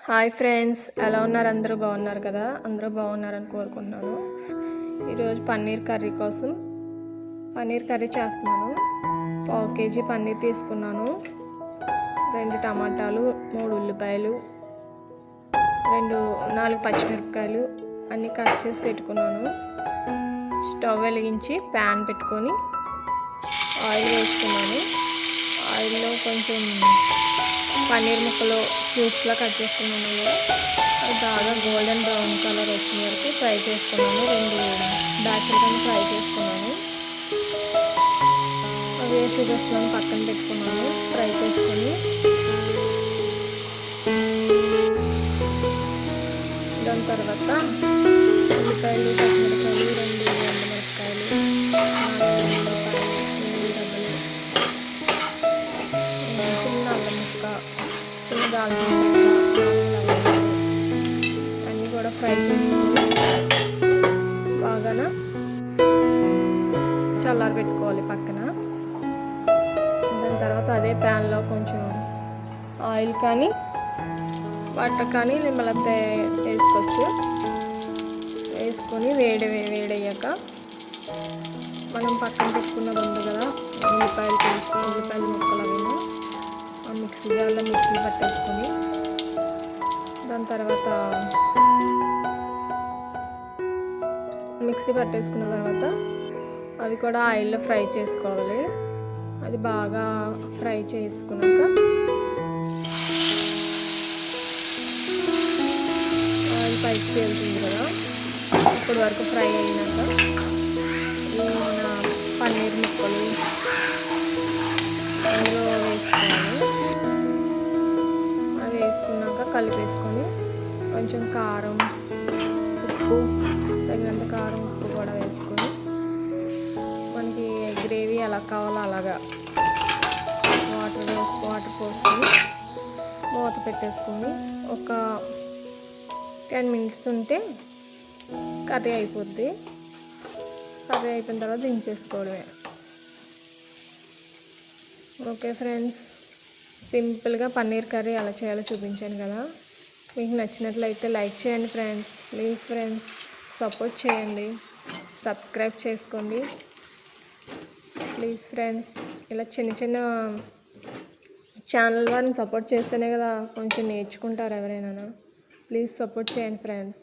Hi friends, ఎలా ఉన్నారు? అందరూ బాగున్నారు కదా? అందరూ బాగున్నారని కోరుకుంటున్నాను. ఈరోజు పన్నీర్ కర్రీ కోసం పన్నీర్ కర్రీ చేస్తున్నాను. 1/2 kg పన్నీర్ తీసుకున్నాను. 2 టమాటాలు, 3 ఉల్లిపాయలు, 4 పచ్చిమిరపకాయలు అన్నీ కట్ చేసి పెట్టుకున్నాను. స్టవ్ వెలిగించి ప్యాన్ పెట్టుకొని ఆయిల్ వేసుకున్నాను. ఆయిల్లో కొంచెం పన్నీర్ ముక్కలు క్యూబ్స్లా కట్ చేసుకున్నాను కదా, అది బాగా గోల్డెన్ బ్రౌన్ కలర్ వచ్చిన వరకు ఫ్రై చేసుకున్నాను. 2 బ్యాచ్ల కింద ఫ్రై చేసుకున్నాను. అవి వేసి వస్తున్నాను, పక్కన పెట్టుకున్నాను. ఫ్రై చేసుకొని దాని తర్వాత ఉల్లిపాయలు, పచ్చిమిరపకాయలు, 2 ఎండుమిరపకాయలు, 4 ఉల్లిపాయలు, 8 రబ్బలు, చిన్న అల్లం ముక్క, చిన్న దాల్చిన చెక్క, అన్నీ కూడా ఫ్రై చేసుకొని బాగా చల్లారి పెట్టుకోవాలి పక్కన. దాని తర్వాత అదే ప్యాన్లో కొంచెం ఆయిల్ కానీ వాటర్ కానీ నిమ్మలంతా వేసుకోవచ్చు. వేసుకొని వేడయ్యాక మనం పక్కన పెట్టుకున్నది ఉంది కదా, ఉల్లిపాయల ముక్కలు అవి ఆ మిక్సీ పట్టేసుకొని దాని తర్వాత పట్టేసుకున్న తర్వాత అవి కూడా ఆయిల్లో ఫ్రై చేసుకోవాలి. అది బాగా ఫ్రై చేసుకున్నాక ఆయిల్ పైకి తేలుతుంది కదా, ఇప్పటి వరకు ఫ్రై అయినాక మన పన్నీర్ ముక్కలు అందులో వేసుకోవాలి. అవి వేసుకున్నాక కలిపేసుకొని కొంచెం కారం, ఉప్పు, తగినంత కారం, ఉప్పు కూడా వేసుకొని మనకి గ్రేవీ ఎలా కావాలో అలాగా వాటర్ పోసుకొని మూత పెట్టేసుకొని ఒక 10 minutes ఉంటే కర్రీ అయిపోద్ది. కర్రీ అయిపోయిన తర్వాత దించేసుకోవడమే. ఓకే ఫ్రెండ్స్, సింపుల్గా పన్నీర్ కర్రీ ఎలా చేయాలో చూపించాను కదా. మీకు నచ్చినట్లయితే లైక్ చేయండి ఫ్రెండ్స్. ప్లీజ్ ఫ్రెండ్స్, సపోర్ట్ చేయండి, సబ్స్క్రైబ్ చేసుకోండి ప్లీజ్ ఫ్రెండ్స్. ఇలా చిన్న ఛానల్ వారిని సపోర్ట్ చేస్తేనే కదా కొంచెం నేర్చుకుంటారు ఎవరైనా. ప్లీజ్ సపోర్ట్ చేయండి ఫ్రెండ్స్.